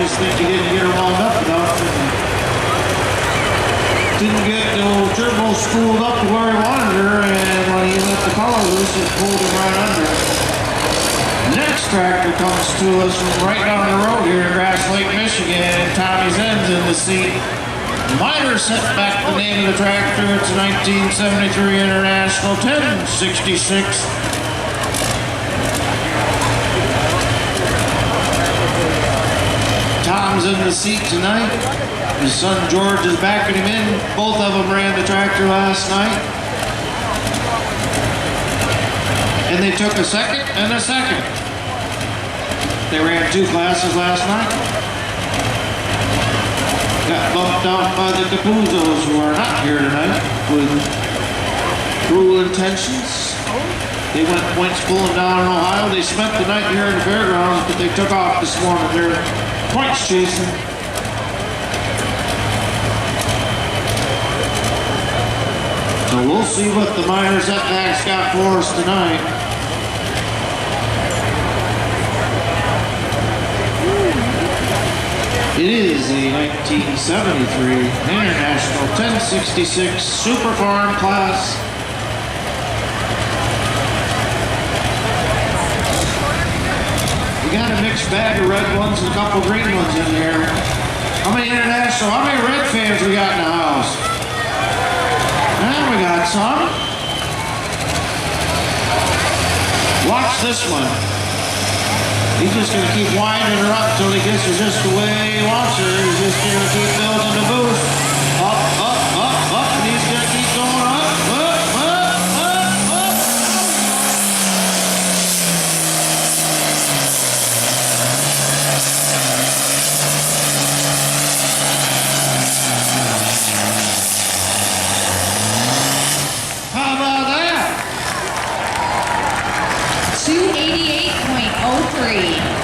just think he didn't get her wound up enough. Didn't get the old turbo spooled up to where he wanted her, and when he let the power loose, it pulled him right under. Next tractor comes to us from right down the road here in Grass Lake, Michigan, and Tommy Zen's in the seat. Minor set back the name of the tractor. It's a 1973 International 1066. Tom's in the seat tonight. His son George is backing him in. Both of them ran the tractor last night. And they took a second and a second. They ran 2 classes last night. Got bumped out by the Capuzos, who are not here tonight with cruel intentions. They went points pulling down in Ohio. They spent the night here in the fairgrounds, but they took off this morning. They're points chasing. So we'll see what the minor setbacks got for us tonight. It is a 1973 International 1066 Super Farm class. We got a mixed bag of red ones and a couple green ones in here. How many red fans we got in the house? We got some. Watch this one. He's just going to keep winding her up until he gets her just the way he wants her. He's just going to keep building the boost. Up, up, up, up, and he's going to keep going up, up, up, up, up. How about that? 288.03.